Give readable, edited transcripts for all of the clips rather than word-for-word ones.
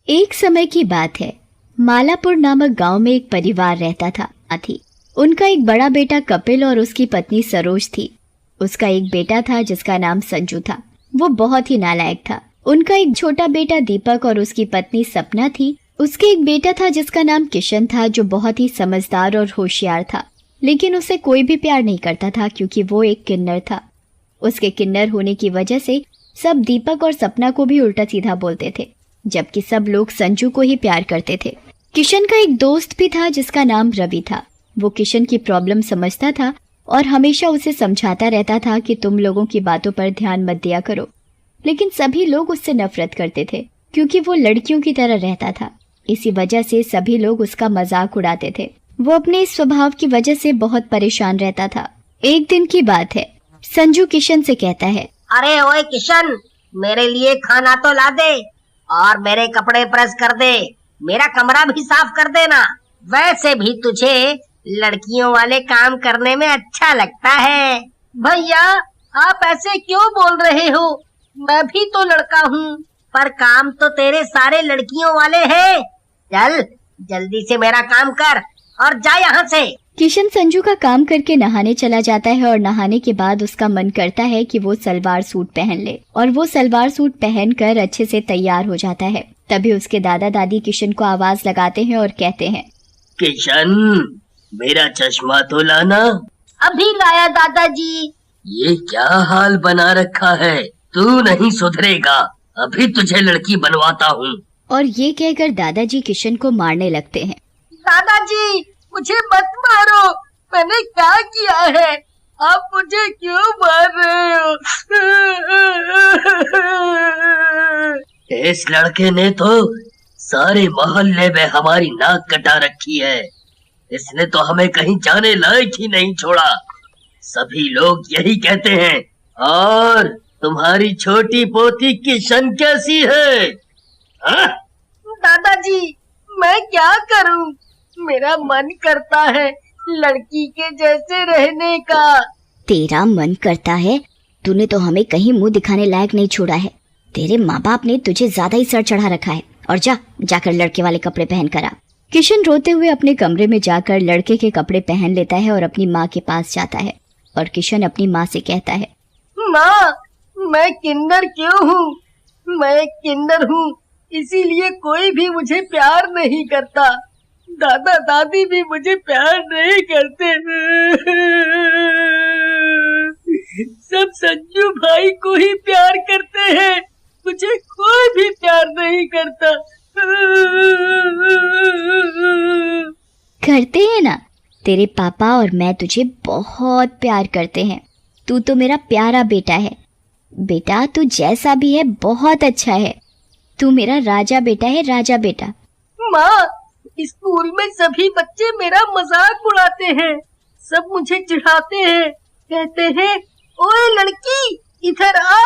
एक समय की बात है। मालापुर नामक गांव में एक परिवार रहता था। उनका एक बड़ा बेटा कपिल और उसकी पत्नी सरोज थी। उसका एक बेटा था जिसका नाम संजू था। वो बहुत ही नालायक था। उनका एक छोटा बेटा दीपक और उसकी पत्नी सपना थी। उसके एक बेटा था जिसका नाम किशन था, जो बहुत ही समझदार और होशियार था, लेकिन उसे कोई भी प्यार नहीं करता था क्योंकि वो एक किन्नर था। उसके किन्नर होने की वजह से सब दीपक और सपना को भी उल्टा सीधा बोलते थे, जबकि सब लोग संजू को ही प्यार करते थे। किशन का एक दोस्त भी था जिसका नाम रवि था। वो किशन की प्रॉब्लम समझता था और हमेशा उसे समझाता रहता था कि तुम लोगों की बातों पर ध्यान मत दिया करो, लेकिन सभी लोग उससे नफरत करते थे क्योंकि वो लड़कियों की तरह रहता था। इसी वजह से सभी लोग उसका मजाक उड़ाते थे। वो अपने इस स्वभाव की वजह से बहुत परेशान रहता था। एक दिन की बात है, संजू किशन से कहता है, अरे ओए किशन, मेरे लिए खाना तो ला दे और मेरे कपड़े प्रेस कर दे, मेरा कमरा भी साफ कर देना। वैसे भी तुझे लड़कियों वाले काम करने में अच्छा लगता है। भैया, आप ऐसे क्यों बोल रहे हो? मैं भी तो लड़का हूँ। पर काम तो तेरे सारे लड़कियों वाले हैं। चल जल्दी से मेरा काम कर और जा यहाँ से। किशन संजू का काम करके नहाने चला जाता है और नहाने के बाद उसका मन करता है कि वो सलवार सूट पहन ले, और वो सलवार सूट पहनकर अच्छे से तैयार हो जाता है। तभी उसके दादा दादी किशन को आवाज लगाते हैं और कहते हैं, किशन, मेरा चश्मा तो लाना। अभी लाया दादाजी। ये क्या हाल बना रखा है, तू नहीं सुधरेगा, अभी तुझे लड़की बनवाता हूँ। और ये कहकर दादाजी किशन को मारने लगते हैं। दादाजी, मुझे मत मारो, मैंने क्या किया है? आप मुझे क्यों मार रहे हो? इस लड़के ने तो सारे मोहल्ले में हमारी नाक कटा रखी है। इसने तो हमें कहीं जाने लायक ही नहीं छोड़ा। सभी लोग यही कहते हैं। और तुम्हारी छोटी पोती किशन कैसी है? हाँ? दादाजी, मैं क्या करूं? मेरा मन करता है लड़की के जैसे रहने का। तेरा मन करता है? तूने तो हमें कहीं मुंह दिखाने लायक नहीं छोड़ा है। तेरे माँ बाप ने तुझे ज्यादा ही सर चढ़ा रखा है। और जाकर लड़के वाले कपड़े पहन कर आ। किशन रोते हुए अपने कमरे में जाकर लड़के के कपड़े पहन लेता है और अपनी माँ के पास जाता है। और किशन अपनी माँ से कहता है, माँ, मैं किन्नर क्यों हूँ? मैं किन्नर हूँ, इसीलिए कोई भी मुझे प्यार नहीं करता। दादा दादी भी मुझे प्यार नहीं करते। सब संजू भाई को ही प्यार करते हैं, मुझे कोई भी प्यार नहीं करता। करते हैं ना, तेरे पापा और मैं तुझे बहुत प्यार करते हैं। तू तो मेरा प्यारा बेटा है। बेटा, तू जैसा भी है बहुत अच्छा है। तू मेरा राजा बेटा है, राजा बेटा। माँ, स्कूल में सभी बच्चे मेरा मजाक उड़ाते हैं। सब मुझे चिढ़ाते हैं, कहते हैं, ओए लड़की, इधर आ।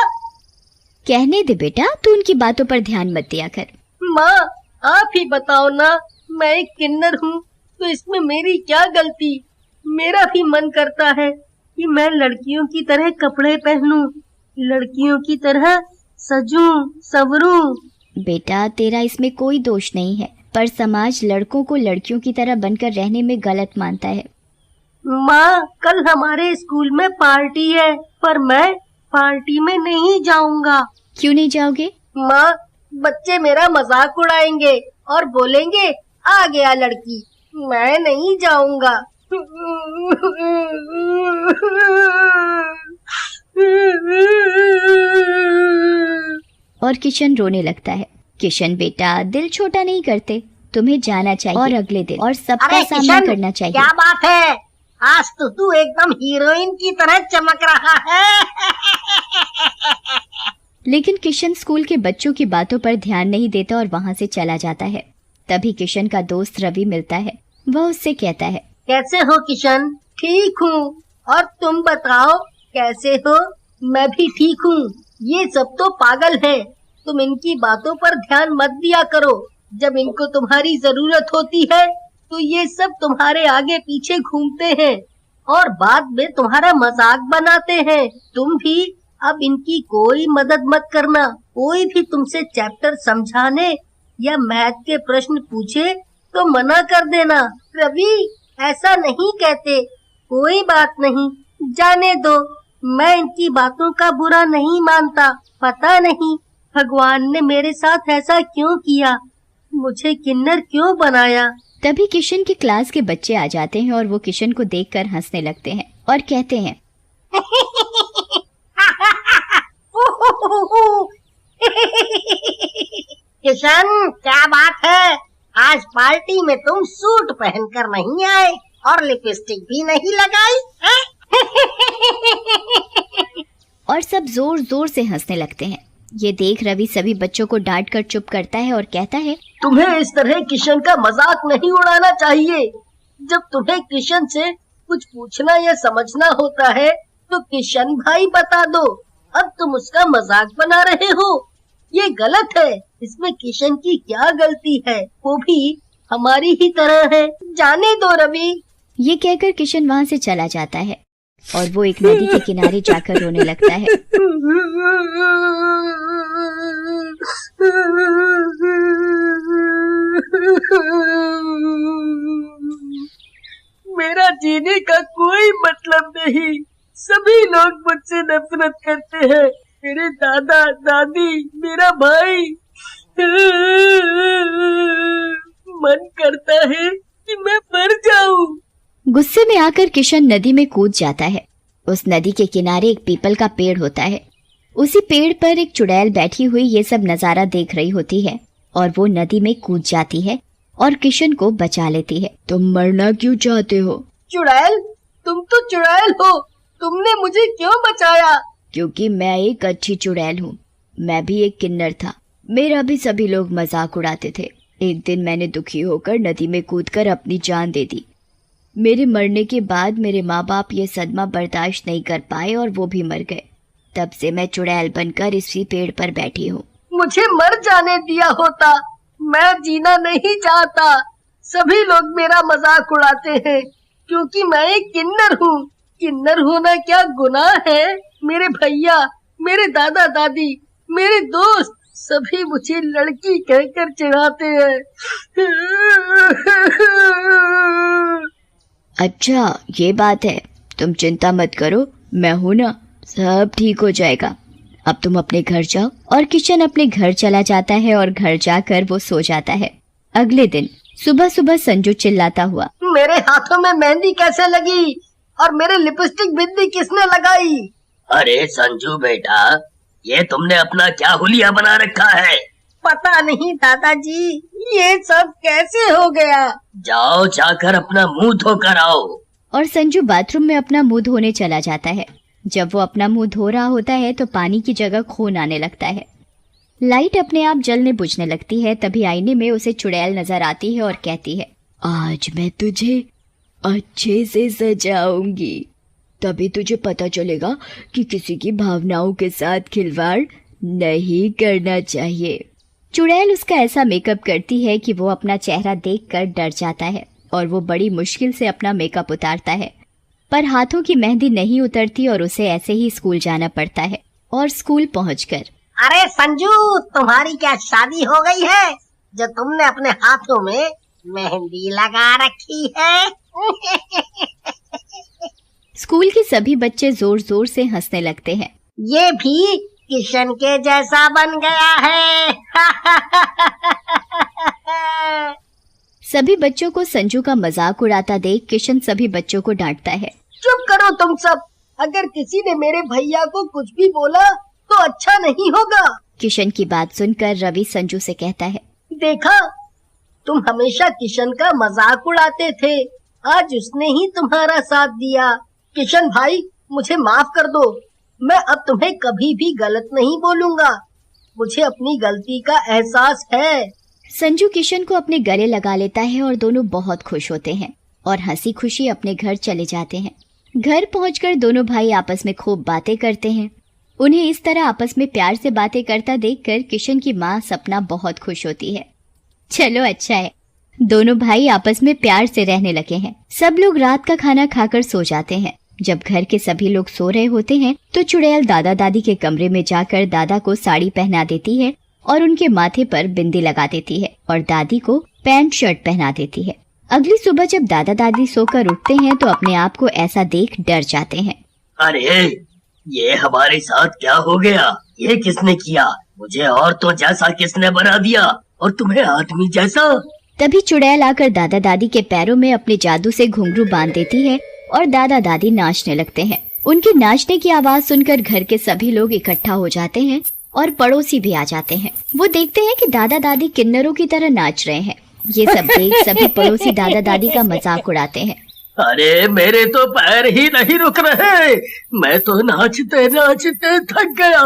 कहने दे बेटा, तू उनकी बातों पर ध्यान मत दिया कर। माँ, आप ही बताओ ना, मैं एक किन्नर हूँ तो इसमें मेरी क्या गलती? मेरा भी मन करता है कि मैं लड़कियों की तरह कपड़े पहनूं, लड़कियों की तरह सजूं संवरूं। बेटा, तेरा इसमें कोई दोष नहीं है, पर समाज लड़कों को लड़कियों की तरह बनकर रहने में गलत मानता है। माँ, कल हमारे स्कूल में पार्टी है, पर मैं पार्टी में नहीं जाऊंगा। क्यों नहीं जाओगे? माँ, बच्चे मेरा मजाक उड़ाएंगे और बोलेंगे, आ गया लड़की। मैं नहीं जाऊंगा। और किशन रोने लगता है। किशन बेटा, दिल छोटा नहीं करते, तुम्हें जाना चाहिए और अगले दिन और सबका सामना करना चाहिए। क्या बात है, आज तो तू एकदम हीरोइन की तरह चमक रहा है। लेकिन किशन स्कूल के बच्चों की बातों पर ध्यान नहीं देता और वहाँ से चला जाता है। तभी किशन का दोस्त रवि मिलता है। वह उससे कहता है, कैसे हो किशन? ठीक हूँ, और तुम बताओ कैसे हो? मैं भी ठीक हूँ। ये सब तो पागल हैं, तुम इनकी बातों पर ध्यान मत दिया करो। जब इनको तुम्हारी जरूरत होती है तो ये सब तुम्हारे आगे पीछे घूमते हैं और बाद में तुम्हारा मजाक बनाते हैं। तुम भी अब इनकी कोई मदद मत करना। कोई भी तुमसे चैप्टर समझाने या मैथ के प्रश्न पूछे तो मना कर देना। रवि, ऐसा नहीं कहते। कोई बात नहीं, जाने दो। मैं इनकी बातों का बुरा नहीं मानता। पता नहीं भगवान ने मेरे साथ ऐसा क्यों किया, मुझे किन्नर क्यों बनाया। तभी किशन की क्लास के बच्चे आ जाते हैं और वो किशन को देखकर हंसने लगते हैं और कहते हैं, किशन, क्या बात है? आज पार्टी में तुम सूट पहनकर नहीं आए और लिपस्टिक भी नहीं लगाई है? और सब जोर जोर से हंसने लगते हैं। ये देख रवि सभी बच्चों को डांट कर चुप करता है और कहता है, तुम्हें इस तरह किशन का मजाक नहीं उड़ाना चाहिए। जब तुम्हें किशन से कुछ पूछना या समझना होता है तो किशन भाई बता दो। अब तुम उसका मजाक बना रहे हो, ये गलत है। इसमें किशन की क्या गलती है, वो भी हमारी ही तरह है। जाने दो रवि। ये कहकर किशन वहाँ से चला जाता है और वो एक नदी के किनारे जाकर रोने लगता है। मेरा जीने का कोई मतलब नहीं। सभी लोग मुझसे नफरत करते हैं। मेरे दादा दादी, मेरा भाई। मन करता है कि मैं मर जाऊं। गुस्से में आकर किशन नदी में कूद जाता है। उस नदी के किनारे एक पीपल का पेड़ होता है। उसी पेड़ पर एक चुड़ैल बैठी हुई ये सब नजारा देख रही होती है और वो नदी में कूद जाती है और किशन को बचा लेती है। तुम मरना क्यों चाहते हो? चुड़ैल, तुम तो चुड़ैल हो। तुमने मुझे क्यों बचाया? क्योंकि मैं एक अच्छी चुड़ैल हूँ। मैं भी एक किन्नर था। मेरा भी सभी लोग मजाक उड़ाते थे। एक दिन मैंने दुखी होकर नदी में कूदकर अपनी जान दे दी। मेरे मरने के बाद मेरे माँ बाप ये सदमा बर्दाश्त नहीं कर पाए और वो भी मर गए। तब से मैं चुड़ैल बनकर इसी पेड़ पर बैठी हूँ। मुझे मर जाने दिया होता। मैं जीना नहीं चाहता। सभी लोग मेरा मजाक उड़ाते हैं क्योंकि मैं एक किन्नर हूँ। किन्नर होना क्या गुनाह है? मेरे भैया, मेरे दादा दादी, मेरे दोस्त सभी मुझे लड़की कहकर चिढ़ाते हैं। अच्छा, ये बात है। तुम चिंता मत करो, मैं हूं ना, सब ठीक हो जाएगा। अब तुम अपने घर जाओ। और किशन अपने घर चला जाता है और घर जाकर वो सो जाता है। अगले दिन सुबह सुबह संजू चिल्लाता हुआ, मेरे हाथों में मेहंदी कैसे लगी और मेरे लिपस्टिक बिंदी किसने लगाई? अरे संजू बेटा, ये तुमने अपना क्या हुलिया बना रखा है? पता नहीं दादाजी, ये सब कैसे हो गया? जाओ जाकर अपना मुंह धोकर आओ। और संजू बाथरूम में अपना मुंह धोने चला जाता है। जब वो अपना मुंह धो रहा होता है तो पानी की जगह खून आने लगता है। लाइट अपने आप जलने बुझने लगती है। तभी आईने में उसे चुड़ैल नजर आती है और कहती है, आज मैं तुझे अच्छे से सजाऊंगी। तभी तुझे पता चलेगा कि किसी की भावनाओं के साथ खिलवाड़ नहीं करना चाहिए। चुड़ैल उसका ऐसा मेकअप करती है कि वो अपना चेहरा देखकर डर जाता है और वो बड़ी मुश्किल से अपना मेकअप उतारता है, पर हाथों की मेहंदी नहीं उतरती और उसे ऐसे ही स्कूल जाना पड़ता है। और स्कूल पहुंचकर, अरे संजू, तुम्हारी क्या शादी हो गई है जो तुमने अपने हाथों में मेहंदी लगा रखी है? स्कूल के सभी बच्चे जोर जोर से हंसने लगते हैं। ये भी किशन के जैसा बन गया है। सभी बच्चों को संजू का मजाक उड़ाता देख किशन सभी बच्चों को डांटता है। चुप करो तुम सब। अगर किसी ने मेरे भैया को कुछ भी बोला तो अच्छा नहीं होगा। किशन की बात सुनकर रवि संजू से कहता है, देखा, तुम हमेशा किशन का मजाक उड़ाते थे, आज उसने ही तुम्हारा साथ दिया। किशन भाई, मुझे माफ कर दो। मैं अब तुम्हें कभी भी गलत नहीं बोलूंगा। मुझे अपनी गलती का एहसास है। संजू किशन को अपने गले लगा लेता है और दोनों बहुत खुश होते हैं और हंसी खुशी अपने घर चले जाते हैं। घर पहुंचकर दोनों भाई आपस में खूब बातें करते हैं। उन्हें इस तरह आपस में प्यार से बातें करता देखकर किशन की माँ सपना बहुत खुश होती है। चलो अच्छा है, दोनों भाई आपस में प्यार से रहने लगे हैं। सब लोग रात का खाना खाकर सो जाते हैं। जब घर के सभी लोग सो रहे होते हैं तो चुड़ैल दादा दादी के कमरे में जाकर दादा को साड़ी पहना देती है और उनके माथे पर बिंदी लगा देती है और दादी को पैंट शर्ट पहना देती है। अगली सुबह जब दादा दादी सोकर उठते हैं तो अपने आप को ऐसा देख डर जाते हैं। अरे ये हमारे साथ क्या हो गया? ये किसने किया? मुझे औरतों जैसा किसने बना दिया और तुम्हें आदमी जैसा? तभी चुड़ैल आकर दादा दादी के पैरों में अपने जादू से घुंघरू बांध देती है और दादा दादी नाचने लगते हैं। उनके नाचने की आवाज सुनकर घर के सभी लोग इकट्ठा हो जाते हैं और पड़ोसी भी आ जाते हैं। वो देखते हैं कि दादा दादी किन्नरों की तरह नाच रहे हैं। ये सब देख सभी पड़ोसी दादा दादी का मजाक उड़ाते हैं। अरे मेरे तो पैर ही नहीं रुक रहे, मैं तो नाचते नाचते थक गया।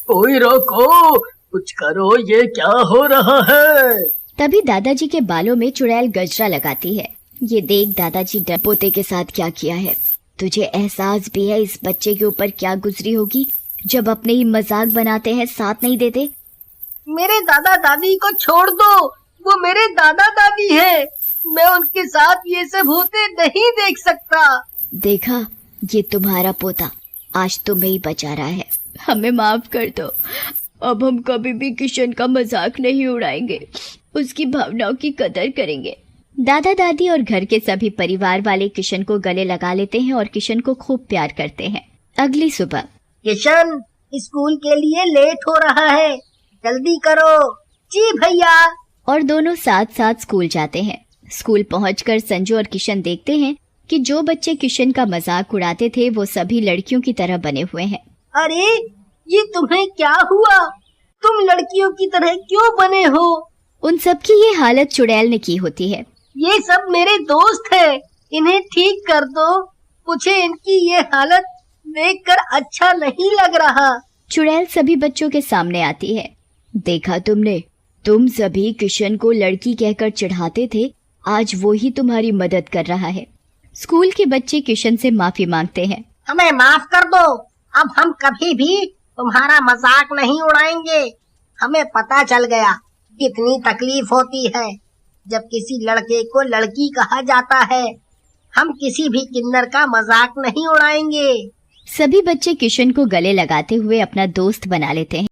कोई रोको, कुछ करो, ये क्या हो रहा है? तभी दादाजी के बालों में चुड़ैल गजरा लगाती है। ये देख दादाजी डर पोते के साथ क्या किया है। तुझे एहसास भी है इस बच्चे के ऊपर क्या गुजरी होगी जब अपने ही मजाक बनाते हैं, साथ नहीं देते। मेरे दादा दादी को छोड़ दो, वो मेरे दादा दादी है। मैं उनके साथ ये सब होते नहीं देख सकता। देखा, ये तुम्हारा पोता आज तुम्हें ही बचा रहा है। हमें माफ कर दो। अब हम कभी भी किशन का मजाक नहीं उड़ाएंगे, उसकी भावनाओं की कदर करेंगे। दादा दादी और घर के सभी परिवार वाले किशन को गले लगा लेते हैं और किशन को खूब प्यार करते हैं। अगली सुबह किशन, स्कूल के लिए लेट हो रहा है, जल्दी करो। जी भैया। और दोनों साथ साथ स्कूल जाते हैं। स्कूल पहुंचकर संजू और किशन देखते हैं कि जो बच्चे किशन का मजाक उड़ाते थे वो सभी लड़कियों की तरह बने हुए हैं। अरे ये तुम्हें क्या हुआ? तुम लड़कियों की तरह क्यों बने हो? उन सबकी ये हालत चुड़ैल ने की होती है। ये सब मेरे दोस्त हैं, इन्हें ठीक कर दो। मुझे इनकी ये हालत देखकर अच्छा नहीं लग रहा। चुड़ैल सभी बच्चों के सामने आती है। देखा तुमने, तुम सभी किशन को लड़की कहकर चिढ़ाते थे, आज वो ही तुम्हारी मदद कर रहा है। स्कूल के बच्चे किशन से माफी मांगते हैं। हमें माफ कर दो, अब हम कभी भी तुम्हारा मजाक नहीं उड़ाएंगे। हमें पता चल गया कितनी तकलीफ होती है जब किसी लड़के को लड़की कहा जाता है। हम किसी भी किन्नर का मजाक नहीं उड़ाएंगे। सभी बच्चे किशन को गले लगाते हुए अपना दोस्त बना लेते हैं।